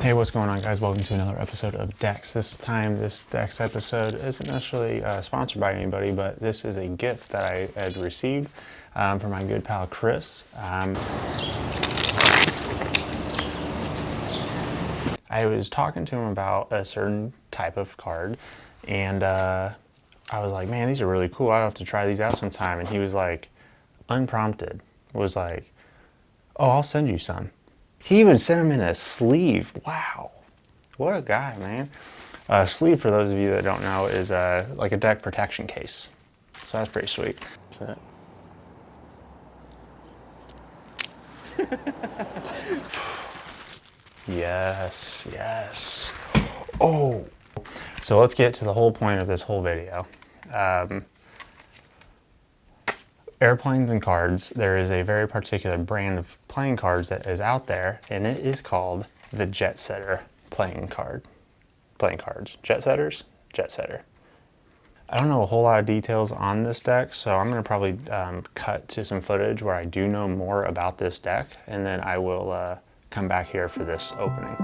Hey, what's going on, guys? Welcome to another episode of Decks. This time, this Decks episode isn't necessarily sponsored by anybody, but this is a gift that I had received from my good pal Chris. I was talking to him about a certain type of card, and I was like, man, these are really cool. I'll have to try these out sometime. And he was like, unprompted, was like, oh, I'll send you some. He even sent them in a sleeve. Wow. What a guy, man. A sleeve, for those of you that don't know, is like a deck protection case. So that's pretty sweet. Yes, yes. Oh. So let's get to the whole point of this whole video. Airplanes and cards, there is a very particular brand of playing cards that is out there, and it is called the Jetsetter Playing Cards. Jetsetters? Jetsetter. I don't know a whole lot of details on this deck, so I'm going to probably cut to some footage where I do know more about this deck, and then I will come back here for this opening.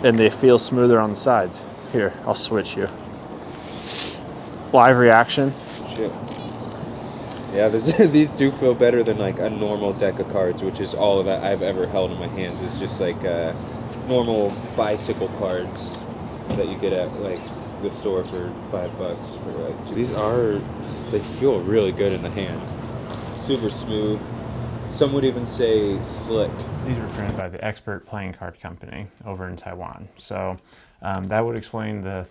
And they feel smoother on the sides. Here, I'll switch you. Live reaction. Shit. Yeah, these do feel better than like a normal deck of cards, which is all that I've ever held in my hands. It's just like normal bicycle cards that you get at like the store for $5 for like. They feel really good in the hand. Super smooth. Some would even say slick. These were printed by the Expert Playing Card Company over in Taiwan. So that would explain the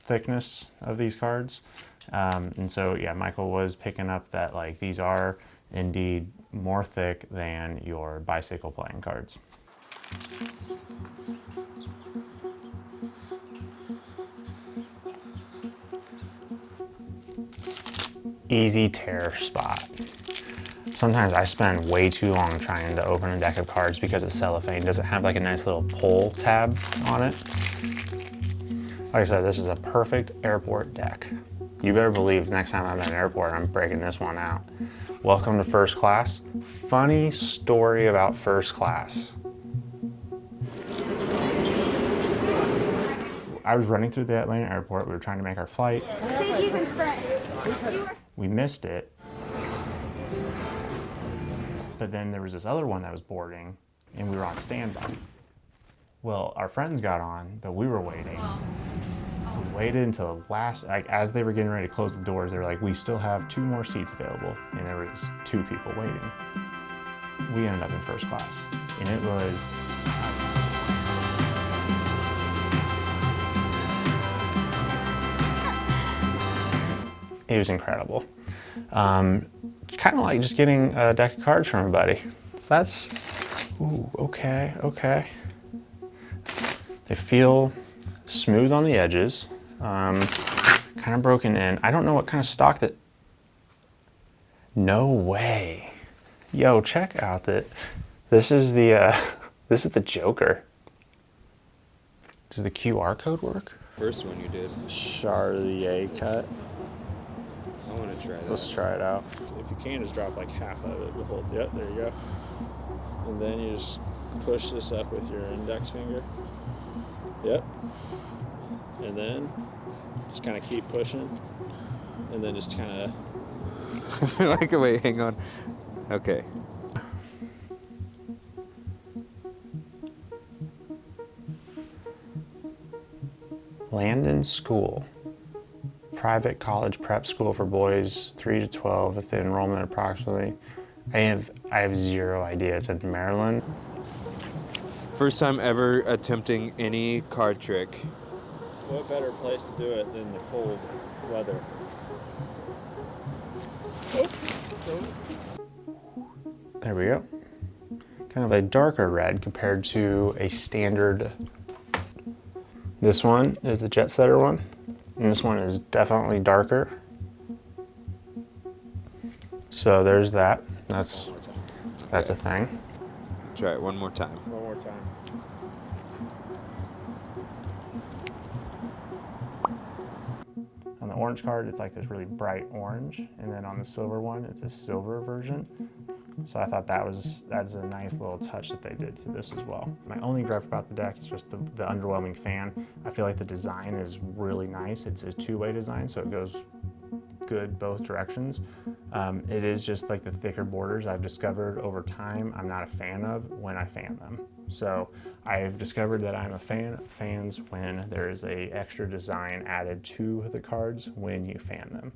thickness of these cards. And so, yeah, Michael was picking up that like these are indeed more thick than your bicycle playing cards. Easy tear spot. Sometimes I spend way too long trying to open a deck of cards because the cellophane doesn't have like a nice little pull tab on it. Like I said, this is a perfect airport deck. You better believe next time I'm at an airport, I'm breaking this one out. Welcome to first class. Funny story about first class. I was running through the Atlanta airport. We were trying to make our flight. We missed it. But then there was this other one that was boarding, and we were on standby. Well, our friends got on, but we were waiting. We waited until the last, like as they were getting ready to close the doors, they were like, we still have 2 more seats available. And there was 2 people waiting. We ended up in first class. And it was, it was incredible. Kind of like just getting a deck of cards from a buddy. So that's, ooh, okay, okay. They feel smooth on the edges, kind of broken in. I don't know what kind of stock that, no way. Yo, check out that, this is the Joker. Does the QR code work? First one you did. Charlier cut. I want to try that. Let's try it out. If you can, just drop like half of it. We'll hold, yep, there you go. And then you just push this up with your index finger. Yep. And then just kind of keep pushing. And then just kind of... like, wait, hang on. Okay. Landon School. Private college prep school for boys 3 to 12 with the enrollment approximately. I have zero idea. It's in Maryland. First time ever attempting any card trick. What better place to do it than the cold weather? There we go. Kind of a darker red compared to a standard. This one is the Jetsetter one. And this one is definitely darker. So there's that. That's That's a thing. Try it one more time. One more time. On the orange card, it's like this really bright orange, and then on the silver one, it's a silver version. So I thought that's a nice little touch that they did to this as well. My only gripe about the deck is just the underwhelming fan. I feel like the design is really nice. It's a two-way design, so it goes good both directions. It is just like the thicker borders I've discovered over time I'm not a fan of when I fan them. So I've discovered that I'm a fan of fans when there is a extra design added to the cards when you fan them.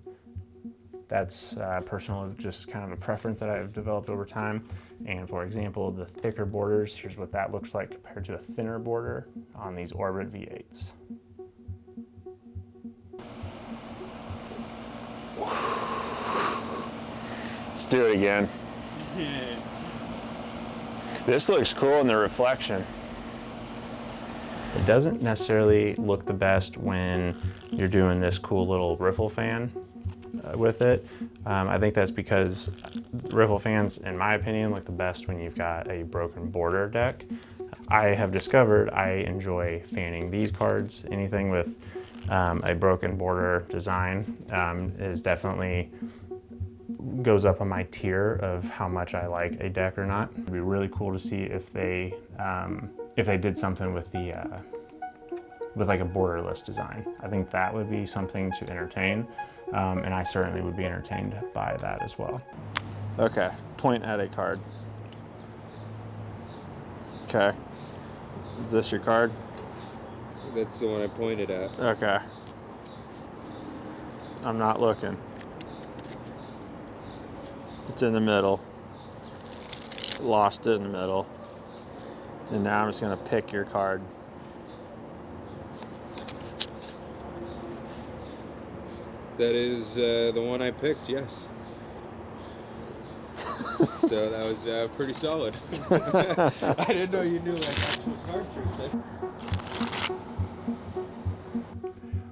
That's personal, just kind of a preference that I've developed over time. And for example, the thicker borders, here's what that looks like compared to a thinner border on these Orbit V8s. Let's do it again. This looks cool in the reflection. It doesn't necessarily look the best when you're doing this cool little riffle fan with it. I think that's because riffle fans, in my opinion, look the best when you've got a broken border deck. I have discovered I enjoy fanning these cards. Anything with a broken border design is definitely goes up on my tier of how much I like a deck or not. It'd be really cool to see if they did something with the with like a borderless design. I think that would be something to entertain, and I certainly would be entertained by that as well. Okay, point at a card. Okay, is this your card? That's the one I pointed at. Okay. I'm not looking. It's in the middle. Lost it in the middle. And now I'm just gonna pick your card. That is the one I picked, yes. So that was pretty solid. I didn't know you knew like actual card tricks.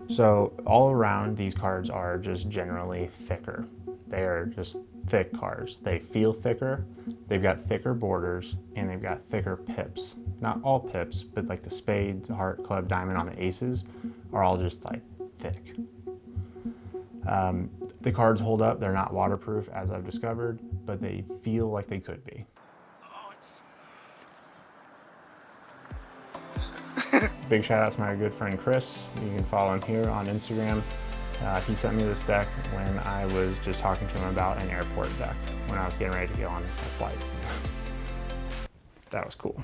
So all around, these cards are just generally thicker. They are just thick cards. They feel thicker, they've got thicker borders, and they've got thicker pips. Not all pips, but like the spades, heart, club, diamond on the aces are all just like thick. The cards hold up. They're not waterproof, as I've discovered, but they feel like they could be. Oh, it's... Big shout out to my good friend Chris. You can follow him here on Instagram. He sent me this deck when I was just talking to him about an airport deck when I was getting ready to go on this flight. That was cool.